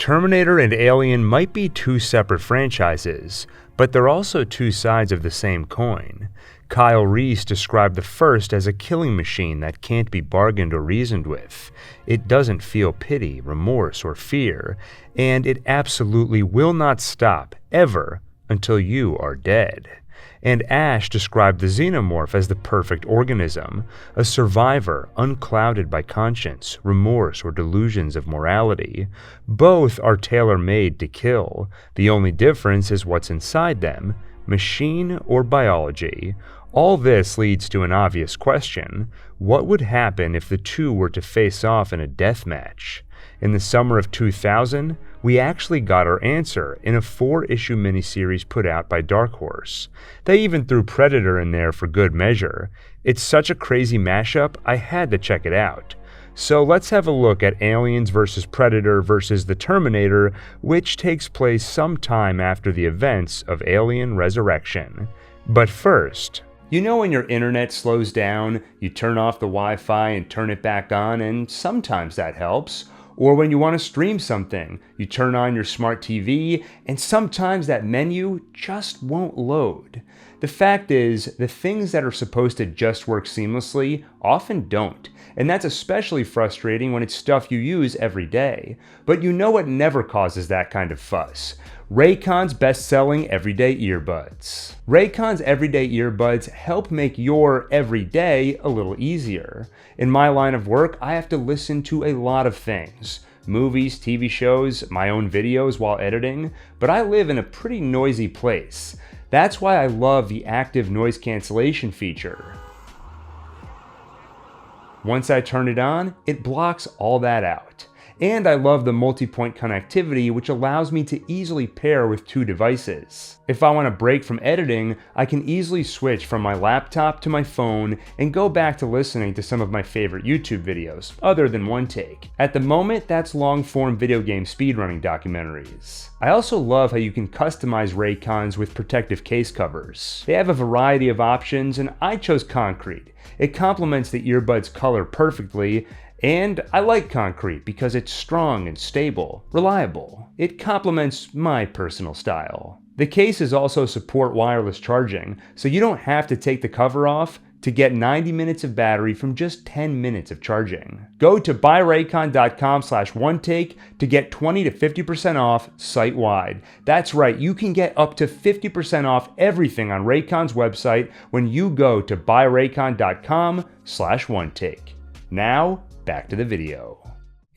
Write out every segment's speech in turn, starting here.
Terminator and Alien might be two separate franchises, but they're also two sides of the same coin. Kyle Reese described the first as a killing machine that can't be bargained or reasoned with. It doesn't feel pity, remorse, or fear, and it absolutely will not stop, ever, until you are dead. And Ash described the xenomorph as the perfect organism, a survivor unclouded by conscience, remorse, or delusions of morality. Both are tailor-made to kill. The only difference is what's inside them, machine or biology. All this leads to an obvious question. What would happen if the two were to face off in a death match? In the summer of 2000, we actually got our answer in a 4-issue miniseries put out by Dark Horse. They even threw Predator in there for good measure. It's such a crazy mashup, I had to check it out. So let's have a look at Aliens vs. Predator vs. the Terminator, which takes place sometime after the events of Alien Resurrection. But first, you know when your internet slows down, you turn off the Wi-Fi and turn it back on, and sometimes that helps. Or when you want to stream something, you turn on your smart TV, and sometimes that menu just won't load. The fact is, the things that are supposed to just work seamlessly often don't, and that's especially frustrating when it's stuff you use every day. But you know what never causes that kind of fuss? Raycon's best-selling everyday earbuds. Raycon's everyday earbuds help make your everyday a little easier. In my line of work, I have to listen to a lot of things. Movies, TV shows, my own videos while editing, but I live in a pretty noisy place. That's why I love the active noise cancellation feature. Once I turn it on, it blocks all that out. And I love the multi-point connectivity, which allows me to easily pair with two devices. If I want to break from editing, I can easily switch from my laptop to my phone and go back to listening to some of my favorite YouTube videos, other than One Take. At the moment, that's long-form video game speedrunning documentaries. I also love how you can customize Raycons with protective case covers. They have a variety of options, and I chose concrete. It complements the earbud's color perfectly, and I like concrete because it's strong and stable, reliable. It complements my personal style. The cases also support wireless charging, so you don't have to take the cover off to get 90 minutes of battery from just 10 minutes of charging. Go to buyraycon.com/onetake to get 20 to 50% off site-wide. That's right, you can get up to 50% off everything on Raycon's website when you go to buyraycon.com/onetake. Now, back to the video.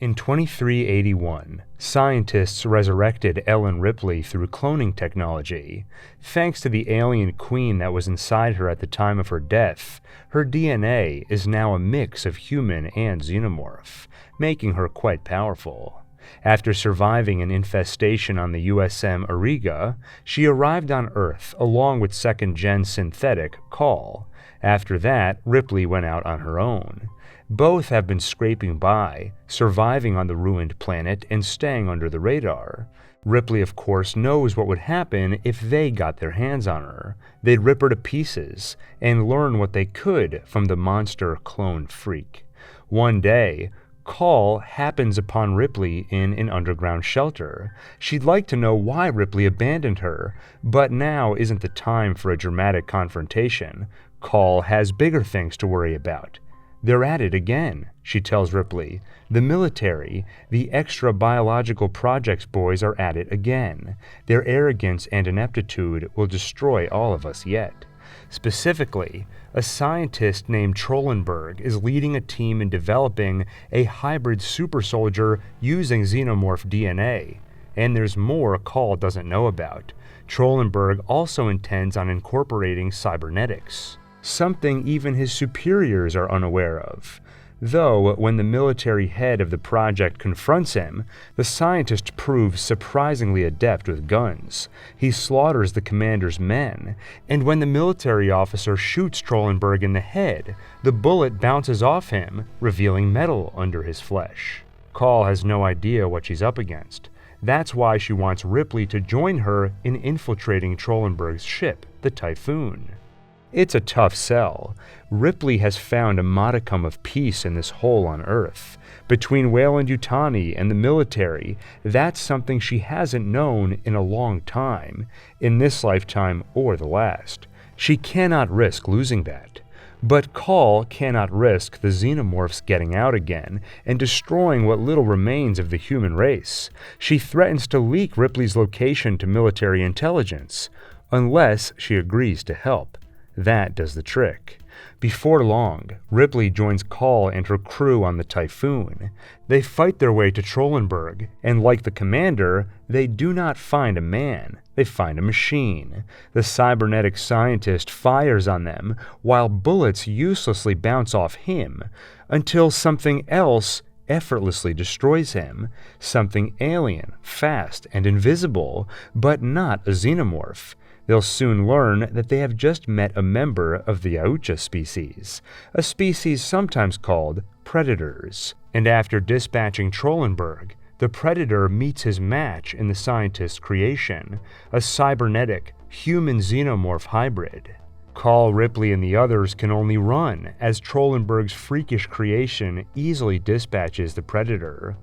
In 2381, scientists resurrected Ellen Ripley through cloning technology. Thanks to the alien queen that was inside her at the time of her death, her DNA is now a mix of human and xenomorph, making her quite powerful. After surviving an infestation on the USM Auriga, she arrived on Earth along with second-gen synthetic Call. After that, Ripley went out on her own. Both have been scraping by, surviving on the ruined planet and staying under the radar. Ripley, of course, knows what would happen if they got their hands on her. They'd rip her to pieces and learn what they could from the monster clone freak. One day, Call happens upon Ripley in an underground shelter. She'd like to know why Ripley abandoned her, but now isn't the time for a dramatic confrontation. Call has bigger things to worry about. They're at it again, she tells Ripley. The military, the extra biological projects boys are at it again. Their arrogance and ineptitude will destroy all of us yet. Specifically, a scientist named Trollenberg is leading a team in developing a hybrid super soldier using xenomorph DNA. And there's more Call doesn't know about. Trollenberg also intends on incorporating cybernetics, something even his superiors are unaware of. Though, when the military head of the project confronts him, the scientist proves surprisingly adept with guns. He slaughters the commander's men, and when the military officer shoots Trollenberg in the head, the bullet bounces off him, revealing metal under his flesh. Call has no idea what she's up against. That's why she wants Ripley to join her in infiltrating Trollenberg's ship, the Typhoon. It's a tough sell. Ripley has found a modicum of peace in this hole on Earth. Between Weyland-Yutani and the military, that's something she hasn't known in a long time, in this lifetime or the last. She cannot risk losing that. But Call cannot risk the xenomorphs getting out again and destroying what little remains of the human race. She threatens to leak Ripley's location to military intelligence, unless she agrees to help. That does the trick. Before long, Ripley joins Call and her crew on the Typhoon. They fight their way to Trollenberg, and like the commander, they do not find a man, they find a machine. The cybernetic scientist fires on them, while bullets uselessly bounce off him, until something else effortlessly destroys him. Something alien, fast, and invisible, but not a xenomorph. They'll soon learn that they have just met a member of the Yautja species, a species sometimes called predators. And after dispatching Trollenberg, the predator meets his match in the scientist's creation, a cybernetic, human-xenomorph hybrid. Call, Ripley, and the others can only run, as Trollenberg's freakish creation easily dispatches the predator,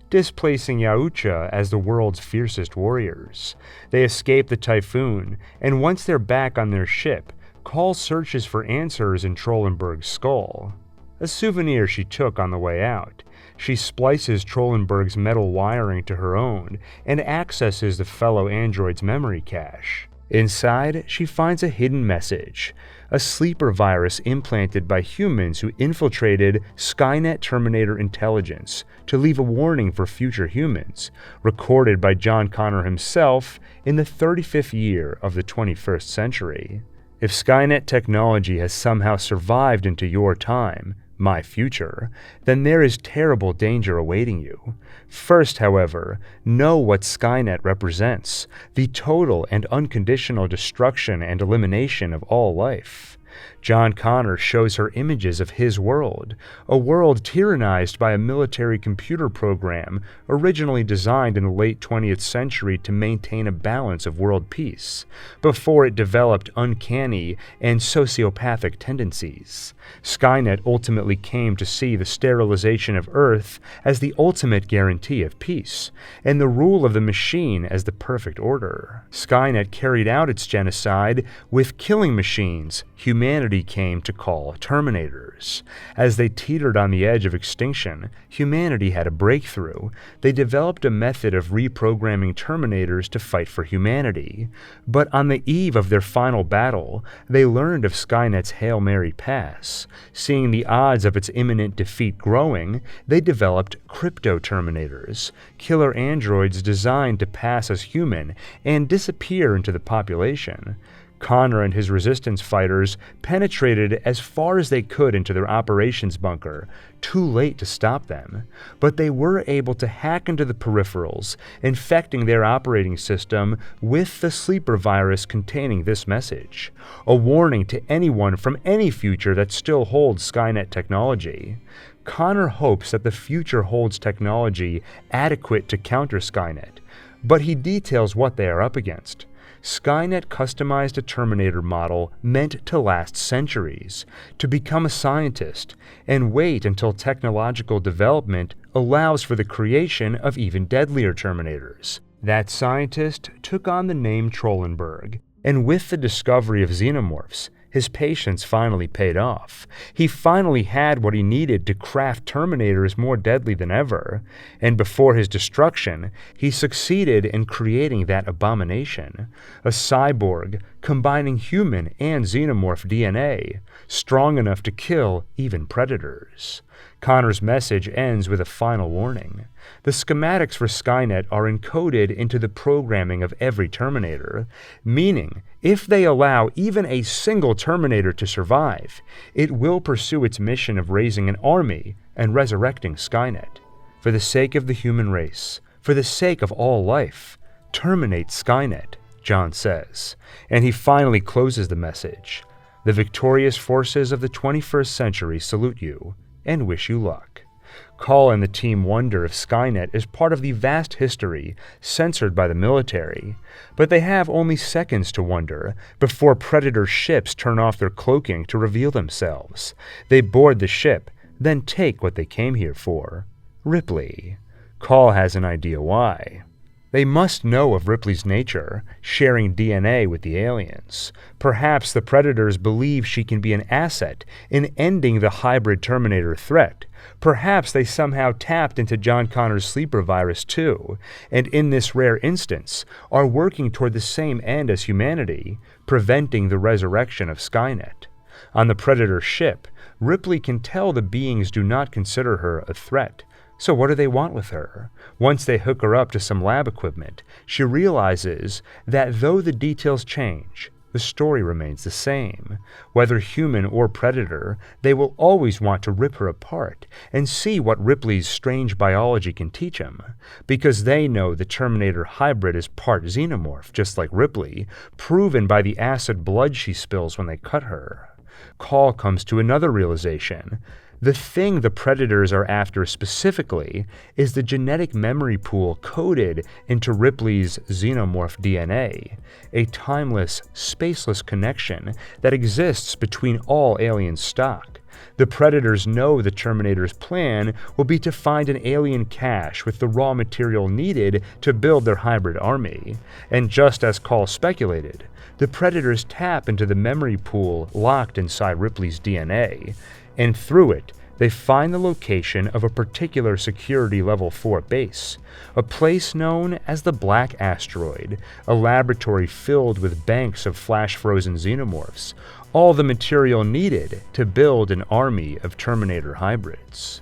displacing Yautja as the world's fiercest warriors. They escape the Typhoon, and once they're back on their ship, Call searches for answers in Trollenberg's skull, a souvenir she took on the way out. She splices Trollenberg's metal wiring to her own and accesses the fellow android's memory cache. Inside, she finds a hidden message, a sleeper virus implanted by humans who infiltrated Skynet Terminator intelligence to leave a warning for future humans, recorded by John Connor himself in the 35th year of the 21st century. If Skynet technology has somehow survived into your time, my future, then there is terrible danger awaiting you. First, however, know what Skynet represents: the total and unconditional destruction and elimination of all life. John Connor shows her images of his world, a world tyrannized by a military computer program originally designed in the late 20th century to maintain a balance of world peace, before it developed uncanny and sociopathic tendencies. Skynet ultimately came to see the sterilization of Earth as the ultimate guarantee of peace, and the rule of the machine as the perfect order. Skynet carried out its genocide with killing machines humanity came to call Terminators. As they teetered on the edge of extinction, humanity had a breakthrough. They developed a method of reprogramming Terminators to fight for humanity. But on the eve of their final battle, they learned of Skynet's Hail Mary pass. Seeing the odds of its imminent defeat growing, they developed Crypto-Terminators, killer androids designed to pass as human and disappear into the population. Connor and his resistance fighters penetrated as far as they could into their operations bunker, too late to stop them, but they were able to hack into the peripherals, infecting their operating system with the sleeper virus containing this message, a warning to anyone from any future that still holds Skynet technology. Connor hopes that the future holds technology adequate to counter Skynet, but he details what they are up against. Skynet customized a Terminator model meant to last centuries, to become a scientist, and wait until technological development allows for the creation of even deadlier Terminators. That scientist took on the name Trollenberg, and with the discovery of xenomorphs, his patience finally paid off. He finally had what he needed to craft Terminators more deadly than ever, and before his destruction, he succeeded in creating that abomination, a cyborg combining human and xenomorph DNA, strong enough to kill even predators. Connor's message ends with a final warning. The schematics for Skynet are encoded into the programming of every Terminator, meaning if they allow even a single Terminator to survive, it will pursue its mission of raising an army and resurrecting Skynet. For the sake of the human race, for the sake of all life, terminate Skynet, John says, and he finally closes the message. The victorious forces of the 21st century salute you and wish you luck. Call and the team wonder if Skynet is part of the vast history censored by the military, but they have only seconds to wonder before Predator ships turn off their cloaking to reveal themselves. They board the ship, then take what they came here for: Ripley. Call has an idea why. They must know of Ripley's nature, sharing DNA with the aliens. Perhaps the Predators believe she can be an asset in ending the hybrid Terminator threat. Perhaps they somehow tapped into John Connor's sleeper virus too, and in this rare instance are working toward the same end as humanity, preventing the resurrection of Skynet. On the Predator ship, Ripley can tell the beings do not consider her a threat. So what do they want with her? Once they hook her up to some lab equipment, she realizes that though the details change, the story remains the same. Whether human or Predator, they will always want to rip her apart and see what Ripley's strange biology can teach them. Because they know the Terminator hybrid is part xenomorph, just like Ripley, proven by the acid blood she spills when they cut her. Call comes to another realization. The thing the Predators are after specifically is the genetic memory pool coded into Ripley's xenomorph DNA, a timeless, spaceless connection that exists between all alien stock. The Predators know the Terminator's plan will be to find an alien cache with the raw material needed to build their hybrid army, and just as Call speculated, the Predators tap into the memory pool locked inside Ripley's DNA, and through it, they find the location of a particular Security Level 4 base, a place known as the Black Asteroid, a laboratory filled with banks of flash-frozen xenomorphs, all the material needed to build an army of Terminator hybrids.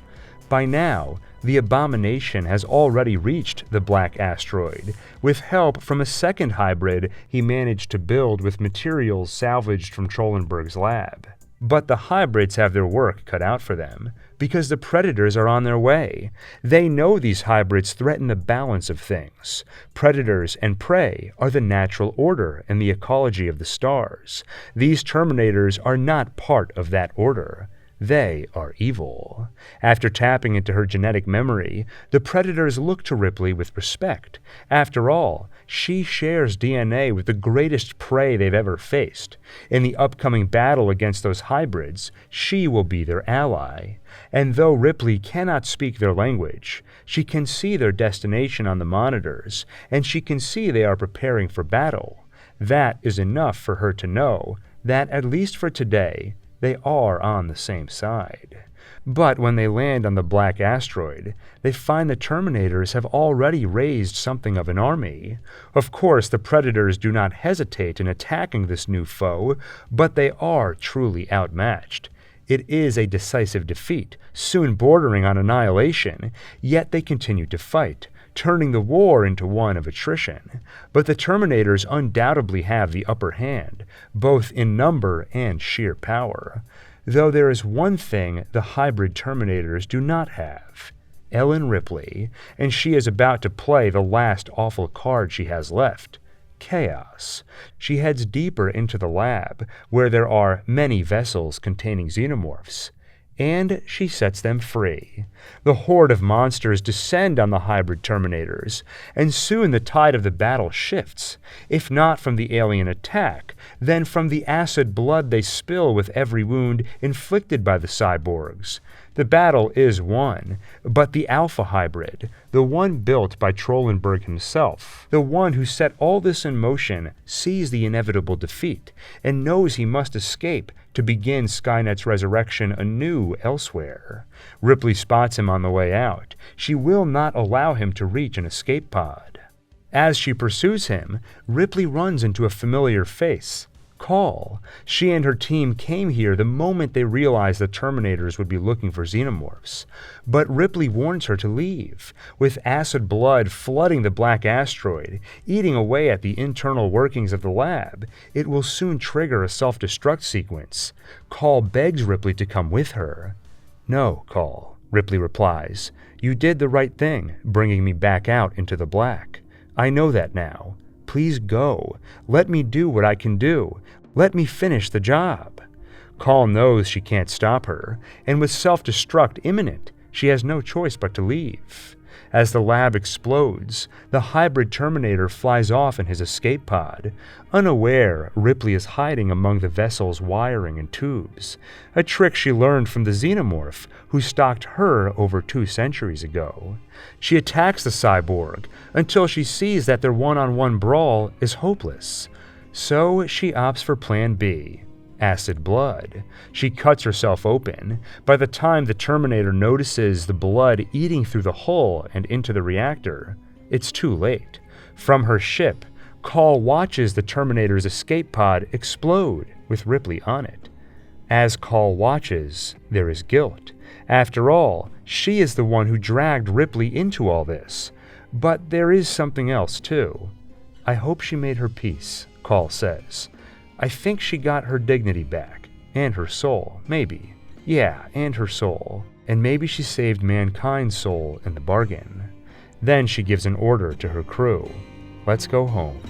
By now, the Abomination has already reached the Black Asteroid, with help from a second hybrid he managed to build with materials salvaged from Trollenberg's lab. But the hybrids have their work cut out for them, because the Predators are on their way. They know these hybrids threaten the balance of things. Predators and prey are the natural order and the ecology of the stars. These Terminators are not part of that order. They are evil. After tapping into her genetic memory, the Predators look to Ripley with respect. After all, she shares DNA with the greatest prey they've ever faced. In the upcoming battle against those hybrids, she will be their ally. And though Ripley cannot speak their language, she can see their destination on the monitors, and she can see they are preparing for battle. That is enough for her to know that, at least for today, they are on the same side. But when they land on the Black Asteroid, they find the Terminators have already raised something of an army. Of course, the Predators do not hesitate in attacking this new foe, but they are truly outmatched. It is a decisive defeat, soon bordering on annihilation, yet they continue to fight, turning the war into one of attrition. But the Terminators undoubtedly have the upper hand, both in number and sheer power. Though there is one thing the hybrid Terminators do not have: Ellen Ripley, and she is about to play the last awful card she has left: chaos. She heads deeper into the lab, where there are many vessels containing xenomorphs, and she sets them free. The horde of monsters descend on the hybrid Terminators, and soon the tide of the battle shifts, if not from the alien attack, then from the acid blood they spill with every wound inflicted by the cyborgs. The battle is won, but the Alpha hybrid, the one built by Trollenberg himself, the one who set all this in motion, sees the inevitable defeat and knows he must escape to begin Skynet's resurrection anew elsewhere. Ripley spots him on the way out. She will not allow him to reach an escape pod. As she pursues him, Ripley runs into a familiar face: Call. She and her team came here the moment they realized the Terminators would be looking for xenomorphs. But Ripley warns her to leave. With acid blood flooding the Black Asteroid, eating away at the internal workings of the lab, it will soon trigger a self-destruct sequence. Call begs Ripley to come with her. No, Call, Ripley replies. You did the right thing, bringing me back out into the black. I know that now. Please go. Let me do what I can do. Let me finish the job. Call knows she can't stop her, and with self-destruct imminent, she has no choice but to leave. As the lab explodes, the hybrid Terminator flies off in his escape pod. Unaware, Ripley is hiding among the vessel's wiring and tubes, a trick she learned from the xenomorph who stalked her over 2 centuries ago. She attacks the cyborg until she sees that their one-on-one brawl is hopeless. So she opts for Plan B. Acid blood. She cuts herself open. By the time the Terminator notices the blood eating through the hull and into the reactor, it's too late. From her ship, Call watches the Terminator's escape pod explode with Ripley on it. As Call watches, there is guilt. After all, she is the one who dragged Ripley into all this. But there is something else, too. I hope she made her peace, Call says. I think she got her dignity back. And her soul, maybe. Yeah, and her soul. And maybe she saved mankind's soul in the bargain. Then she gives an order to her crew. Let's go home.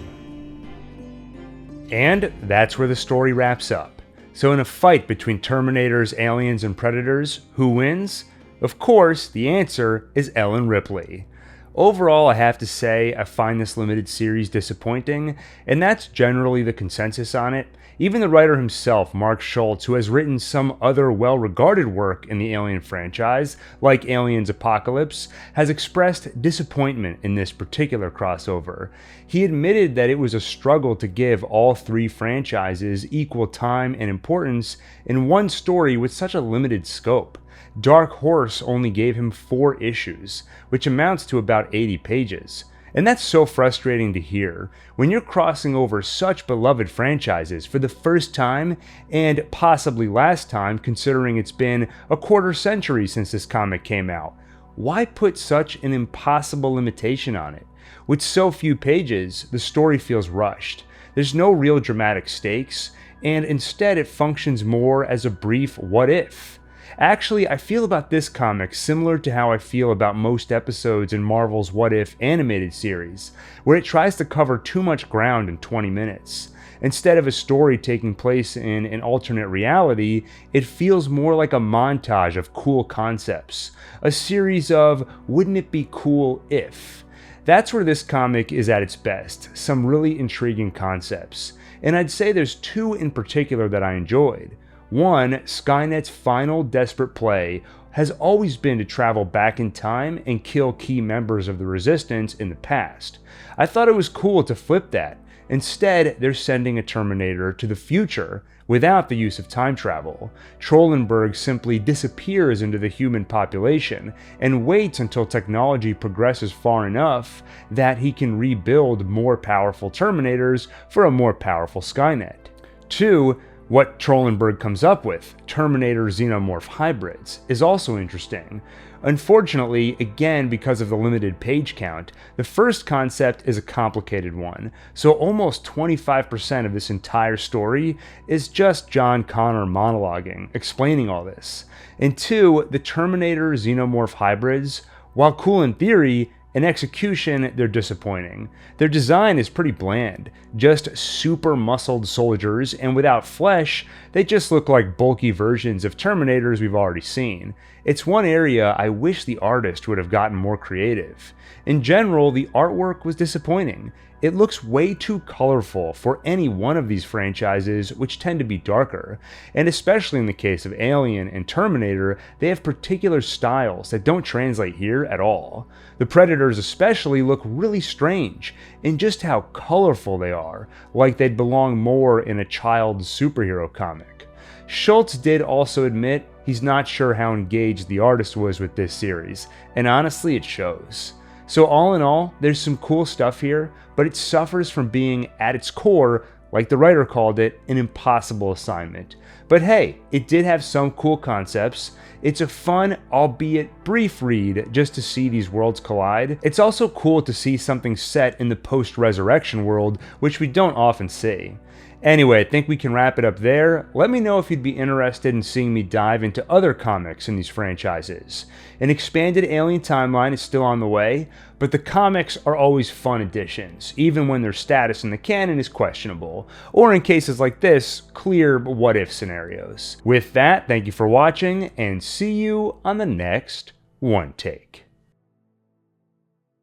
And that's where the story wraps up. So in a fight between Terminators, aliens, and Predators, who wins? Of course, the answer is Ellen Ripley. Overall, I have to say, I find this limited series disappointing, and that's generally the consensus on it. Even the writer himself, Mark Schultz, who has written some other well-regarded work in the Alien franchise, like Aliens Apocalypse, has expressed disappointment in this particular crossover. He admitted that it was a struggle to give all 3 franchises equal time and importance in one story with such a limited scope. Dark Horse only gave him 4 issues, which amounts to about 80 pages. And that's so frustrating to hear when you're crossing over such beloved franchises for the first time, and possibly last time considering it's been a quarter century since this comic came out. Why put such an impossible limitation on it? With so few pages, the story feels rushed. There's no real dramatic stakes, and instead it functions more as a brief what if. Actually, I feel about this comic similar to how I feel about most episodes in Marvel's What If animated series, where it tries to cover too much ground in 20 minutes. Instead of a story taking place in an alternate reality, it feels more like a montage of cool concepts, a series of wouldn't it be cool if. That's where this comic is at its best, some really intriguing concepts. And I'd say there's 2 in particular that I enjoyed. One, Skynet's final desperate play has always been to travel back in time and kill key members of the Resistance in the past. I thought it was cool to flip that. Instead, they're sending a Terminator to the future without the use of time travel. Trollenberg simply disappears into the human population and waits until technology progresses far enough that he can rebuild more powerful Terminators for a more powerful Skynet. 2, what Trollenberg comes up with, Terminator-Xenomorph hybrids, is also interesting. Unfortunately, again because of the limited page count, the first concept is a complicated one, so almost 25% of this entire story is just John Connor monologuing, explaining all this. And 2, the Terminator-Xenomorph hybrids, while cool in theory, in execution, they're disappointing. Their design is pretty bland, just super muscled soldiers, and without flesh, they just look like bulky versions of Terminators we've already seen. It's one area I wish the artist would have gotten more creative. In general, the artwork was disappointing. It looks way too colorful for any one of these franchises, which tend to be darker. And especially in the case of Alien and Terminator, they have particular styles that don't translate here at all. The Predators especially look really strange in just how colorful they are, like they'd belong more in a child's superhero comic. Schultz did also admit he's not sure how engaged the artist was with this series, and honestly it shows. So all in all, there's some cool stuff here, but it suffers from being, at its core, like the writer called it, an impossible assignment. But hey, it did have some cool concepts. It's a fun, albeit brief read just to see these worlds collide. It's also cool to see something set in the post-resurrection world, which we don't often see. Anyway, I think we can wrap it up there. Let me know if you'd be interested in seeing me dive into other comics in these franchises. An expanded Alien timeline is still on the way, but the comics are always fun additions, even when their status in the canon is questionable, or in cases like this, clear what-if scenarios. With that, thank you for watching, and see you on the next one take.